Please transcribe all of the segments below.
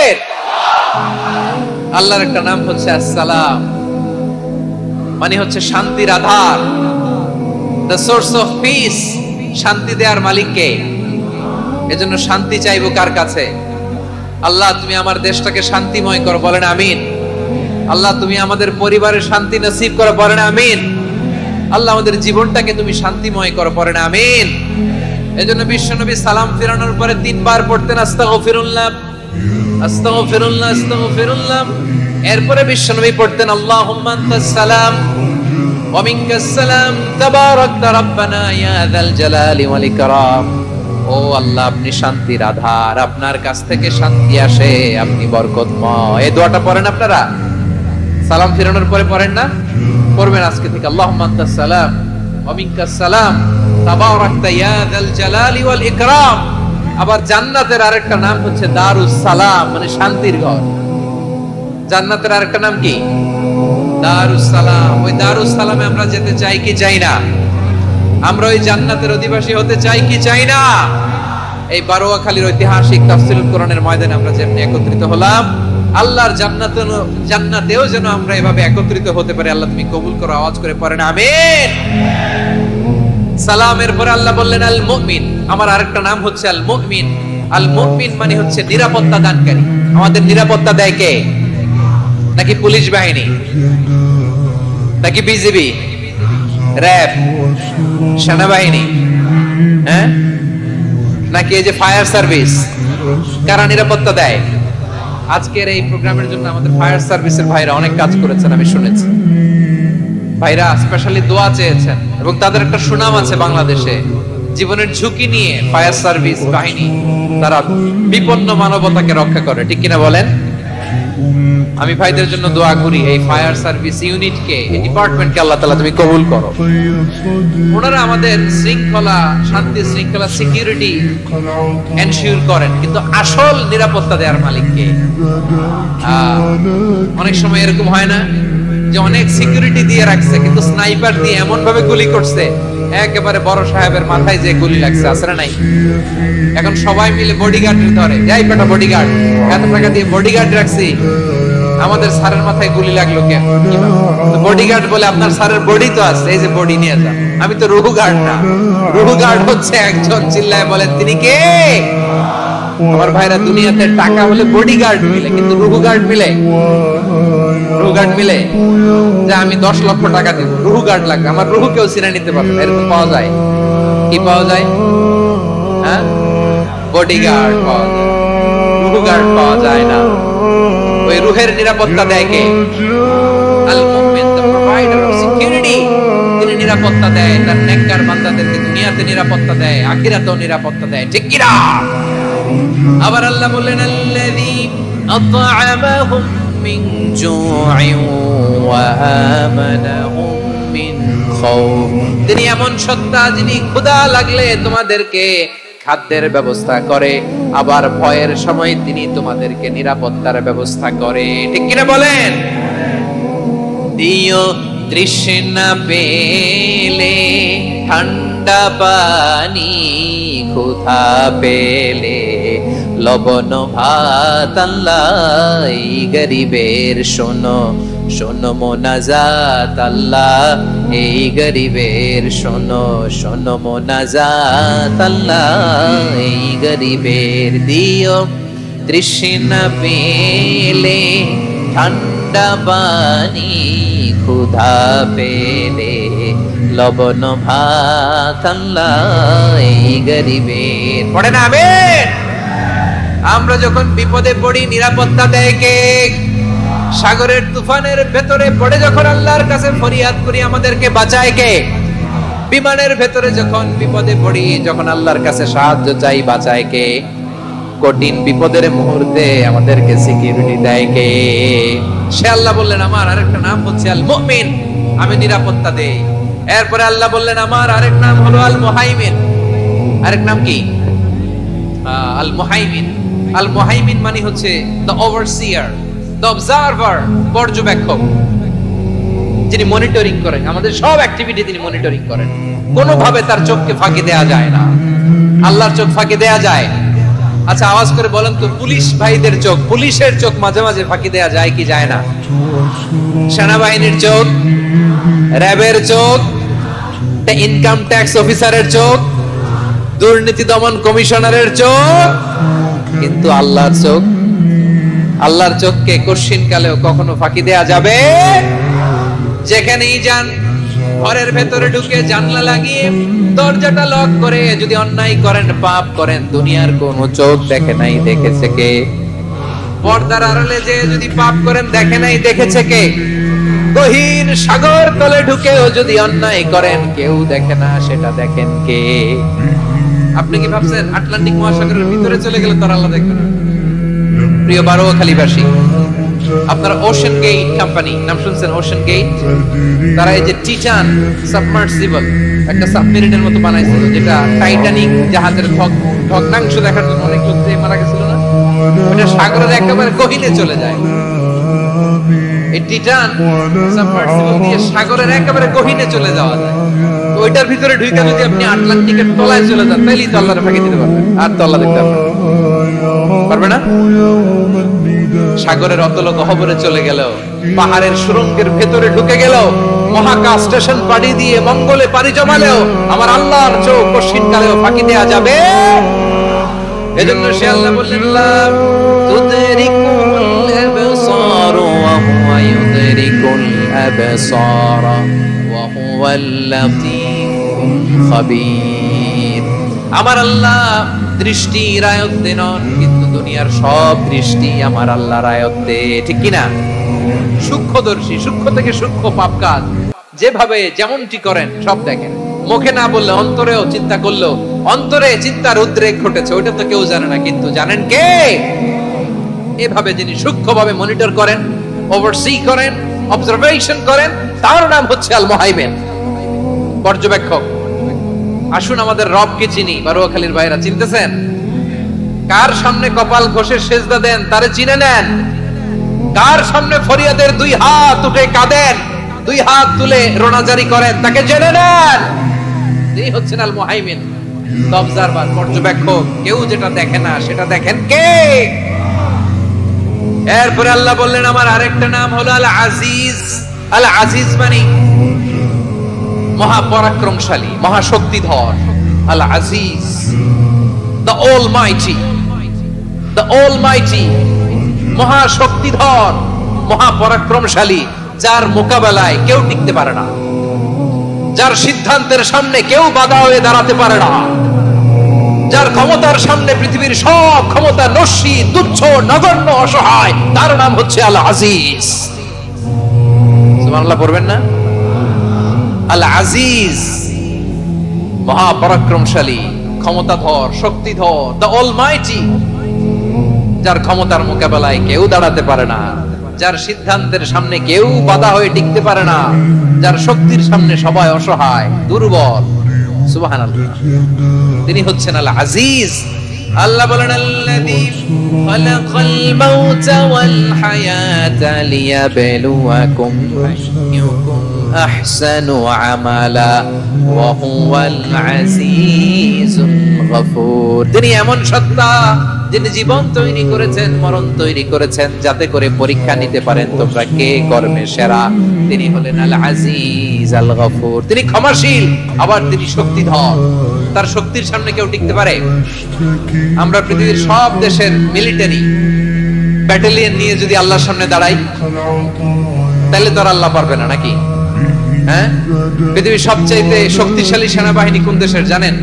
আমিন। আল্লাহর একটা নাম হচ্ছে আসসালাম, মানে হচ্ছে শান্তির আধার, দ্য সোর্স অফ পিস। শান্তি দেওয়ার মালিক কে? এজন্য শান্তি চাইবো কার কাছে? আল্লাহ তুমি আমার দেশটাকে শান্তিময় করো, বলেন আমিন। আল্লাহ তুমি আমাদের পরিবারের শান্তি নসিব করো, বলেন আমিন। আল্লাহ আমাদের জীবনটাকে তুমি শান্তিময় করো, বলেন আমিন। এজন্য বিশ্বনবী সালাম ফিরানোর পরে 3 বার পড়তেন আস্তাগফিরুল্লাহ, আস্তাগফিরুল্লাহ, আস্তাগফিরুল্লাহ। এরপরে বিশ্বনবী পড়তেন আল্লাহুম্মা আনতাস সালাম ওয়া মিনকাস সালাম তাবারাকতা রাব্বানা ইয়া যাল জালালি ওয়াল ইকরাম। ও আল্লাহ আপনি শান্তির আধার, আপনার কাছ থেকে শান্তি আসে, আপনি বরকতময়। এই দোয়াটা পড়েন আপনারা? সালাম ফিরানোর পরে পড়েন না? পড়বেন আজকে থেকে। আল্লাহুম্মা আনতাস সালাম ওয়া মিনকাস সালাম তাবারাকতা ইয়া যাল জালালি ওয়াল ইকরাম। আবার জান্নাতের আরেকটা নাম হচ্ছে দারুস সালাম, মানে শান্তির ঘর। জান্নাতের আরেকটা নাম কি? দারুস সালাম। ওই দারুস সালামে আমরা যেতে চাই কি চাই না? আমরা ওই জান্নাতের অধিবাসী হতে চাই কি চাই না? এই বারোয়াখালীর ঐতিহাসিক তাফসীরুল কোরআনের ময়দানে আমরা যেমনি একত্রিত হলাম, আল্লাহর জান্নাতেও যেন আমরা এভাবে একত্রিত হতে পারি। আল্লাহ তুমি কবুল করো। আওয়াজ করে পড়েন আমিন। সালামের পরে আল্লাহ বললেন আল মুমিন। আমার আরেকটা নাম হচ্ছে আল মুমিন। আল মুমিন মানে হচ্ছে নিরাপত্তা দানকারী। আমাদের নিরাপত্তা দেয় কে? নাকি পুলিশ বাহিনী, নাকি বিজিবি, র‍্যাব, সেনাবাহিনী, হ্যাঁ, নাকি এই যে ফায়ার সার্ভিস? কারা নিরাপত্তা দেয়? আজকের এই প্রোগ্রামের জন্য আমাদের ফায়ার সার্ভিসের ভাইরা অনেক কাজ করেছেন, আমি শুনেছি। ভাইরা স্পেশালি দোয়া চেয়েছেন এবং তাদের একটা সুনাম আছে বাংলাদেশে। জীবনের ঝুঁকি নিয়ে ফায়ার সার্ভিস বাহিনী তারা বিপন্ন মানবতাকে রক্ষা করে, ঠিক কিনা বলেন? আমি ভাইদের জন্য দোয়া করি, এই ফায়ার সার্ভিস ইউনিটকে, এই ডিপার্টমেন্টকে আল্লাহ তাআলা তুমি কবুল করো। ওনারা আমাদের শৃঙ্খলা, শান্তি শৃঙ্খলা, সিকিউরিটি এনশিওর করেন, কিন্তু আসল নিরাপত্তা দেওয়ার মালিক কে? অনেক সময় এরকম হয় না যে অনেক সিকিউরিটি দিয়ে রাখছে, কিন্তু স্নাইপার দিয়ে এমন ভাবে গুলি করছে একেবারে বড় সাহেবের মাথায় যে গুলি লাগছে, আসলে নাই? এখন সবাই মিলে বডিগার্ড ধরে, যাই বেটা বডিগার্ড, এত টাকা দিয়ে বডিগার্ড রাখছি, আমাদের স্যারের মাথায় গুলি লাগলো কেন? বডিগার্ড বলে আপনার স্যারের বডি তো আছে, এই যে বডি নিয়ে যান। আমি তো রুহু গার্ড না। রুহু গার্ড হচ্ছে একজন, চিল্লায় বলেন তিনি কে? আমার ভাইরা, দুনিয়াতে টাকা হলে বডিগার্ড মিলে, কিন্তু রুহু গার্ড মিলে? রুহু গার্ড মিলে? যে আমি 10 লক্ষ টাকা দিব, রুহু গার্ড লাগবে, আমার রুহু কেউ চিনে নিতে পারবে, এরকম পাওয়া যায়? কি পাওয়া যায়? হ্যাঁ, বডিগার্ড পাওয়া যায়, রুহু গার্ড পাওয়া যায় না। ওই রুহের নিরাপত্তা দেয় কে? আল মুমিন, দ্য প্রোভাইডার অফ সিকিউরিটি। তিনি নিরাপত্তা দেয় তার নেককার বান্দাদেরকে, দুনিয়াতে নিরাপত্তা দেয়, আখিরাতেও নিরাপত্তা দেয়, ঠিক কি না? আবার আল্লাহ বললেন আল্লাযী আত'আমাহুম মিন জু'ইন ওয়া আমানাহুম মিন খাউফ। তিনি এমন সত্তা যিনি ক্ষুধা লাগলে তোমাদেরকে খাদ্যের ব্যবস্থা করে, আবার ভয়ের সময় তিনি তোমাদেরকে নিরাপত্তার ব্যবস্থা করে, ঠিক কিনা বলেন? দিও তৃষ্ণা পেলে ঠান্ডা পানি, ক্ষুধা পেলে লবণ ভাত, আল্লাহ এই গরিবের শোনো শোনো মোনাজাত, আল্লাহ এই গরিবের শোনো শোনো মোনাজাত, আল্লাহ এই গরিবের। দিও তৃষ্ণা পেলে ঠান্ডা পানি, ক্ষুধা পেলে লবণ ভাত, আল্লাহ এই গরিবের। পড়েন আমিন। আমরা যখন বিপদে পড়ি নিরাপত্তা দেয় কে? সাগরের তুফানের ভেতরে পড়ে যখন আল্লাহর কাছে ফরিয়াদ করি আমাদেরকে বাঁচায় কে? বিমানের ভেতরে যখন বিপদে পড়ি, যখন আল্লাহর কাছে সাহায্য চাই, বাঁচায় কে? কঠিন বিপদের মুহূর্তে আমাদেরকে সিকিউরিটি দেয় কে? সে আল্লাহ বললেন আমার আরেকটা নাম হচ্ছে আল মুমিন, আমি নিরাপত্তা দেই। এরপরে আল্লাহ বললেন আমার আরেক নাম হলো আল মুহাইমিন। আরেক নাম কি? আল মুহাইমিন। আল মুহাইমিন মানে হচ্ছে দ্য ওভারসিয়ার, দ্য অবজারভার, পর্যবেক্ষক, যিনি মনিটরিং করেন আমাদের সব অ্যাক্টিভিটি, তিনি মনিটরিং করেন। কোনোভাবে তার চোখকে ফাঁকি দেয়া যায় না। আল্লাহর চোখ ফাঁকি দেয়া যায়? আচ্ছা আওয়াজ করে বলেন তো, পুলিশ ভাইদের চোখ, পুলিশের চোখ মাঝে মাঝে ফাঁকি দেয়া যায় কি যায় না? সেনাবাহিনীর চোখ, র্যাবের চোখ, ইনকাম ট্যাক্স অফিসারের চোখ, দুর্নীতি দমন কমিশনারের চোখ, কিন্তু আল্লাহর চোখ, আল্লাহর চোখকে কশিন কালেও কখনো ফাঁকি দেয়া যাবে? যেখানেই যান, ঘরের ভেতরে ঢুকে জানলা লাগিয়ে দরজাটা লক করে যদি অন্যায় করেন, পাপ করেন, দুনিয়ার কোন চোখ দেখে নাই দেখেছে কে? পর্দার আড়ালে যে যদি পাপ করেন, দেখে নাই দেখেছে কে? গহীন সাগর তলে ঢুকেও যদি অন্যায় করেন, কেউ দেখে না, সেটা দেখেন কে? আপনি কি ভাবছেন আটলান্টিক মহাসাগরের ভিতরে চলে গেলে তার আল্লাহ দেখবেন? প্রিয় বারোয়াখালীবাসী, আপনারা ওশান গেট কোম্পানি নাম শুনছেন? ওশান গেট, তারা এই যে টিটান সাবমার্সিবল একটা সাবমেরিনের মতো বানাইছিল, যেটা টাইটানিক জাহাজের ভগ্নাংশ দেখার জন্য অনেক লোক মারা গেছিল না, ওটা সাগরের একেবারে গহীনে চলে যায়। এই টিটান সাবমার্সিবল দিয়ে সাগরের একেবারে গহীনে চলে যাওয়া যায়। তো ওইটার ভিতরে ঢুকে যদি আপনি আটলান্টিকের তলায় চলে যান, তাহলেই তো আল্লাহর ফাঁকি দিতে পারবেন, আর তো আল্লাহ দেখতে পারবে না। সাগরের অতল গহ্বরে চলে গেল, পাহাড়ের সুরঙ্গের ভেতরে ঢুকে গেল, মহাকাশ স্টেশন পাড়ি দিয়ে মঙ্গলে পাড়ি জমালেও আমার আল্লাহর চোখ কশিন কালেও ফাঁকি দেয়া যাবে? এজন্য সে আল্লাহ বললেন, লা তুদরিকুল আবসার ওয়া হুয়া ইউদরিকুল আবসার ওয়া হুয়াল লাতীফুল খাবীর। আমার আল্লাহ দৃষ্টির আয়ত্তে নন, কিন্তু দুনিয়ার সব দৃষ্টি আমার আল্লাহর আয়ত্তে, ঠিক কি না? সূক্ষ্মদর্শী, সূক্ষ্ম থেকে সূক্ষ্ম পাপ কাজ যেভাবে যেমনটি করেন সব দেখেন। মুখে না বললে অন্তরেও চিন্তা করলেও অন্তরে চিন্তার উদ্রেক ঘটেছে, ওইটা তো কেউ জানে না, কিন্তু জানেন কে? এভাবে যিনি সূক্ষ্মভাবে মনিটর করেন, ওভারসি করেন, অবজারভেশন করেন, তার নাম হচ্ছে আল মুহাইমিন, পর্যবেক্ষক। আসুন আমাদের রবকে চিনি। বারোয়াখালীর ভাইরা চিনতেছেন? কার সামনে কপাল ঘষে সেজদা দেন তারে চিনে নেন। কার সামনে ফরিয়াদের দুই হাত উঠে কাঁদেন, দুই হাত তুলে রোনাজারি করেন, তাকে জেনে নেন। এই হচ্ছেন আল মুহাইমিন, অবজারভার, পর্যবেক্ষক। কেউ যেটা দেখে না সেটা দেখেন কে? এরপরে আল্লাহ বললেন আমার আরেকটা নাম হলো আল আজিজ। আল আজিজ মানে মহাপরাক্রমশালী, মহাশক্তিধর। আল Aziz, the almighty, the almighty, মহাশক্তিধর, মহাপরাক্রমশালী, যার মোকাবেলায় কেউ টিকতে পারে না, যার সিদ্ধান্তের সামনে কেউ বাধা হয়ে দাঁড়াতে পারে না, যার ক্ষমতার সামনে পৃথিবীর সব ক্ষমতা নস্যি, তুচ্ছ, নগণ্য, অসহায়, তার নাম হচ্ছে আল আজিজ। সুবহানাল্লাহ পড়বেন না? আল আজিজ, মহাপরাক্রমশালী, ক্ষমতাধর, শক্তিধর, দ্য অলমাইটি, যার ক্ষমতার মোকাবেলায় কেউ দাঁড়াতে পারে না, যার সিদ্ধান্তের সামনে কেউ বাধা হয়ে টিকতে পারে না, যার শক্তির সামনে সবাই অসহায়, দুর্বল। সুবহানাল্লাহ, তিনি হচ্ছেন আল আজিজ। আল্লাহ বলেন আল্লাযী খালাকাল মাউতা ওয়াল হায়াতা লিয়াবলুয়াকুম আইয়ুকুম আহসানু আমালা ওয়া হুয়াল আজিজুল গফুর। তিনি এমন সত্তা যিনি জীবন তৈরি করেছেন, মরণ তৈরি করেছেন, যাতে করে পরীক্ষা নিতে পারেন তোমরা কে কর্মে সেরা। তিনি হলেন আল আজিজ আল গফুর। তিনি ক্ষমাশীল, আবার তিনি শক্তিধর। তার শক্তির সামনে কেউ টিকতে পারে? আমরা পৃথিবীর সব দেশের মিলিটারি ব্যাটালিয়ন নিয়ে যদি আল্লাহর সামনে দাঁড়াই, তাহলে তো আর আল্লাহ পারবে না নাকি? হ্যাঁ, পৃথিবীর সবচেয়ে শক্তিশালী সেনাবাহিনী কোন দেশের জানেন?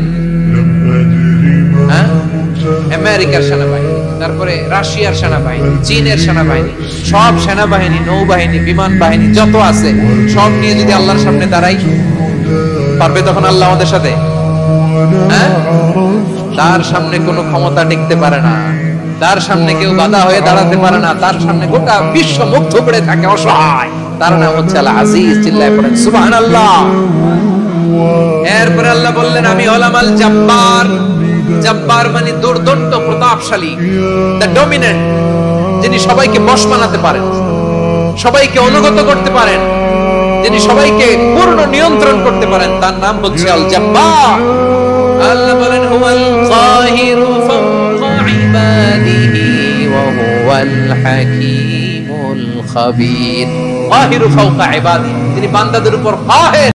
হ্যাঁ, আমেরিকার সেনাবাহিনী, তারপরে রাশিয়ার সেনাবাহিনী, চীনের সেনাবাহিনী, সব সেনাবাহিনী, নৌবাহিনী, বিমান বাহিনী যত আছে সব নিয়ে যদি আল্লাহর সামনে দাঁড়াই, পারবে তখন আল্লাহ আমাদের সাথে? হ্যাঁ, তার সামনে কোনো ক্ষমতা টিকতে পারে না, তার সামনে কেউ বাধা হয়ে দাঁড়াতে পারে না, তার সামনে গোটা বিশ্ব মুগ্ধ করে থাকে, অসহায়। তার নাম হচ্ছে আল আজিজ। চিল্লায় পড়েন সুবহানাল্লাহ। এরপরে আল্লাহ বললেন আমি হলাম আল জব্বার। জব্বার মানে দুর্দণ্ড, প্রতাপশালী, দ্য ডমিনেন্ট, যিনি সবাইকে বশ বানাতে পারেন, সবাইকে অনুগত করতে পারেন, যিনি সবাইকে পূর্ণ নিয়ন্ত্রণ করতে পারেন, তার নাম হচ্ছে আল জব্বার। আল্লাহ বলেন হুয়াল কাহিরু ফাওকা ইবাদিহি ওয়া হুয়াল হাকীমুল খাবীর। কাহিরু ফাওকা ইবাদি, তিনি বান্দাদের উপর কাহির।